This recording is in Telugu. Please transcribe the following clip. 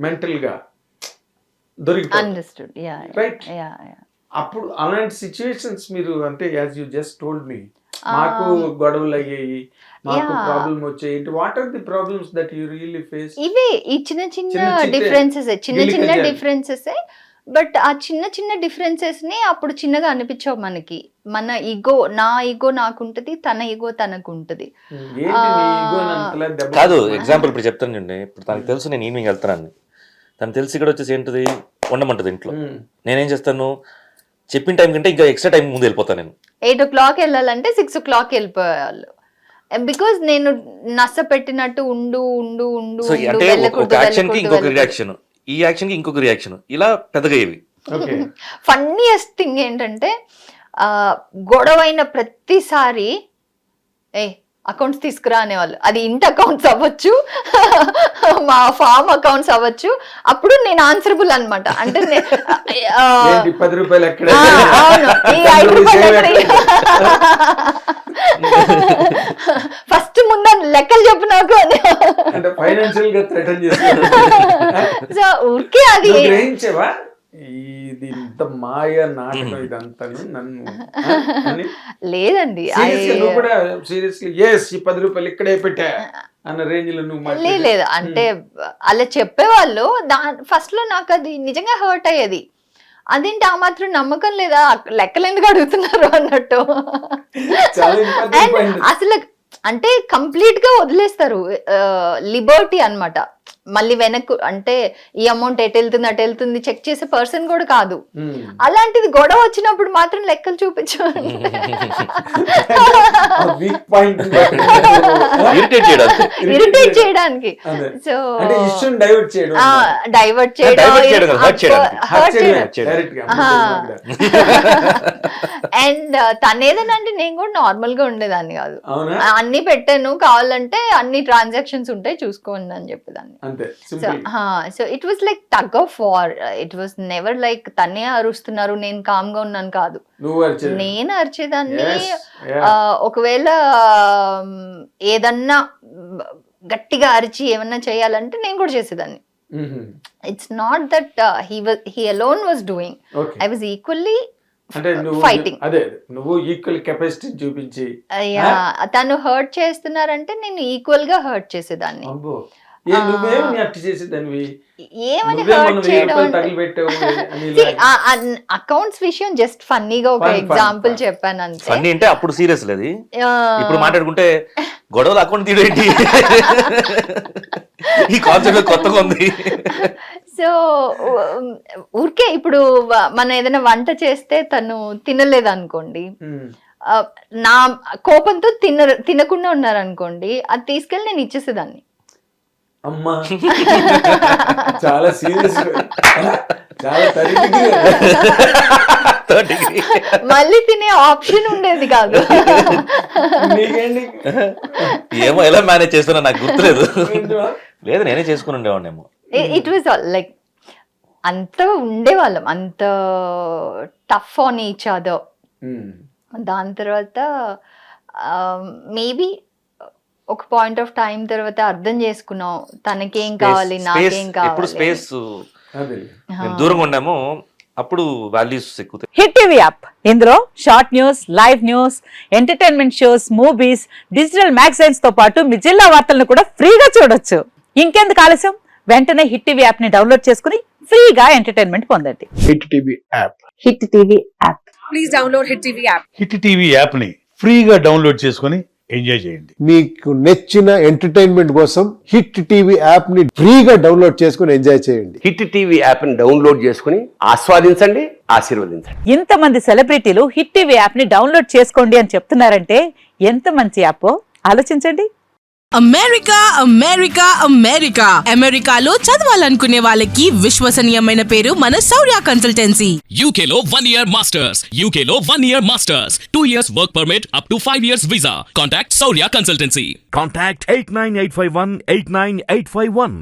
మెంటల్ గా దొరికిపోతారు. Understood. Yeah right. Yeah yeah. అప్పుడు అలాంటి సిచ్యువేషన్స్ మీరు అంటే as you just told me మాకు గొడవలు అయ్యాయి, మాకు ప్రాబ్లం వచ్చాయి. What are the problems that you really face? ఇవే ఈ చిన్న చిన్న డిఫరెన్సెస్, చిన్న డిఫరెన్సెస్. బట్ ఆ చిన్న డిఫరెన్సెస్ ని అప్పుడు చిన్నగా అనిపించవు మనకి. మన ఈగో, నా ఈగో నాకుంటది, తన ఈగో తనకు ఉంటది. కాదు, ఎగ్జాంపుల్ ఇప్పుడు చెప్తాను చూడండి. ఇప్పుడు తనకు తెలుసు నేను ఈవినింగ్ వెళ్తానని, తను తెలిసి ఇక్కడ వచ్చేసి ఏంటది ఉండమంటది ఇంట్లో. నేనేం చేస్తాను, చెప్పిన టైం కంటే ఇంకా ఎక్స్ట్రా టైం ముందు వెళ్ళిపోతాను. నేను 8 o'clock వెళ్ళాలంటే 6 o'clock వెళ్ళిపోయేవాళ్ళు. బికాజ్ నేను నస పెట్టినట్టు ఉండు ఉండు ఉండు అంటే ఒక యాక్షన్ కి ఇంకొక రియాక్షన్, ఈ యాక్షన్ కి ఇంకొక రియాక్షన్, ఇలా పెద్దగా ఇవి. ఫన్నీయెస్ట్ థింగ్ ఏంటంటే గొడవైన ప్రతిసారి అకౌంట్స్ తీసుకురా అనేవాళ్ళు. అది ఇంటి అకౌంట్స్ అవ్వచ్చు, మా ఫామ్ అకౌంట్స్ అవ్వచ్చు. అప్పుడు నేను ఆన్సరబుల్ అనమాట. అంటే అవును, ఈ 5 రూపాయలు ఫస్ట్ ముందు లెక్కలు చెప్పు నాకు అని. సో ఊరికే అది ఇది ఇంత మాయ నాటకం ఇదంతాను నన్ను లేదండి. కూడా సీరియస్లీ ఈ 10 రూపాయలు ఇక్కడే పెట్టా అన్న రేంజ్ లో నువ్వు లేదు. అంటే అలా చెప్పేవాళ్ళు. ఫస్ట్ లో నాకు అది నిజంగా హర్ట్ అయ్యేది. అదేంటి ఆ మాత్రం నమ్మకం లేదా, లెక్కలు ఎందుకు అడుగుతున్నారు అన్నట్టు. అసలు అంటే కంప్లీట్ గా వదిలేస్తారు, లిబర్టీ అన్నమాట. మళ్ళీ వెనక్కు అంటే ఈ అమౌంట్ ఎటు వెళ్తుంది అటు వెళ్తుంది చెక్ చేసే పర్సన్ కూడా కాదు. అలాంటిది గొడవ వచ్చినప్పుడు మాత్రం లెక్కలు చూపించు, ఇరిటేట్ చేయడానికి. సో డైవర్ట్ చేయడం అండ్ తనేదనంటే నేను కూడా నార్మల్ గా ఉండేదాన్ని కాదు. అన్ని పెట్టాను, కావాలంటే అన్ని ట్రాన్సాక్షన్స్ ఉంటాయి చూసుకోండి అని చెప్పేదాన్ని. So it was like tug of war. It was never like తనే అరుస్తున్నారు నేను కామ్ గా ఉన్నాను కాదు, నేను అరిచేదాన్ని. ఒకవేళ ఏదన్నా గట్టిగా అరిచి ఏమన్నా చేయాలంటే నేను కూడా చేసేదాన్ని. It's not that he alone was doing, I was equally fighting. నువ్వు ఈక్వల్ కెపాసిటీ చూపించి తను హర్ట్ చేస్తున్నారంటే నేను ఈక్వల్ గా హర్ట్ చేసేదాన్ని. ఏమని హర్ట్ చేయడం, అకౌంట్స్ విషయం జస్ట్ ఫన్నీగా ఒక ఎగ్జాంపుల్ చెప్పాను అంతే. ఫన్నీ అంటే అప్పుడు సీరియస్ లేదు, ఇప్పుడు మాట్లాడుకుంటే గొడవలు అకౌంట్ తీయడం ఈ కాన్సెప్ట్ కొత్తగా ఉంది. సో ఊరికే ఇప్పుడు మనం ఏదైనా వంట చేస్తే తను తినలేదు అనుకోండి, నా కోపంతో తినకుండా ఉన్నారనుకోండి, అది తీసుకెళ్ళి నేను ఇచ్చేసేదాన్ని. అమ్మా చాలా సీరియస్, చాలా మళ్ళీ తినే ఆప్షన్ ఉండేది కాదు. ఏమో ఎలా మేనేజ్ చేస్తున్నా నాకు గుర్తులేదు. లేదు నేనే చేసుకుని ఉండేవాడినేమో. ఇట్ వాజ్ లైక్ అంత ఉండేవాళ్ళం, అంత టఫ్ ఆన్ ఈచ్ అదర్. దాని తర్వాత మేబీ ఒక పాయింట్ ఆఫ్ టైం తర్వాత అర్థం చేసుకున్నాం తనకేం కావాలి నాకేం కావాలి. స్పేస్ దూరంగా ఉన్నాము, అప్పుడు వాల్యూస్ ఎక్కువ. హిట్ టీవీ యాప్, ఇందులో short news, live news, entertainment shows, movies, digital magazines తో పాటు మీ జిల్లా వార్తలను కూడా ఫ్రీగా చూడొచ్చు. ఇంకెందుకు ఆలస్యం, వెంటనే హిట్ టీవీ యాప్ ని డౌన్లోడ్ చేసుకుని ఫ్రీగా ఎంటర్టైన్మెంట్ పొందండి. Hit TV app, hit TV app, please download hit TV app. Hit TV app ని ఫ్రీగా డౌన్లోడ్ చేసుకుని ఎంజాయ్ చేయండి. మీకు నచ్చిన ఎంటర్టైన్మెంట్ కోసం హిట్ టీవీ యాప్ ని ఫ్రీగా డౌన్లోడ్ చేసుకుని ఎంజాయ్ చేయండి. హిట్ టీవీ యాప్ ని డౌన్లోడ్ చేసుకుని ఆస్వాదించండి, ఆశీర్వదించండి. ఇంతమంది సెలబ్రిటీలు హిట్ టీవీ యాప్ ని డౌన్లోడ్ చేసుకోండి అని చెప్తున్నారంటే ఎంత మంచి యాప్ ఆలోచించండి. అమెరికా అమెరికా అమెరికా అమెరికాలో చదవాలనుకునే వాళ్ళకి విశ్వసనీయమైన పేరు మన శౌర్య కన్సల్టెన్సీ. UK లో 1 year masters, UK లో 1 year masters, 2 years work permit up to 5 years visa. Contact Saurya Consultancy. Contact 89851 89851.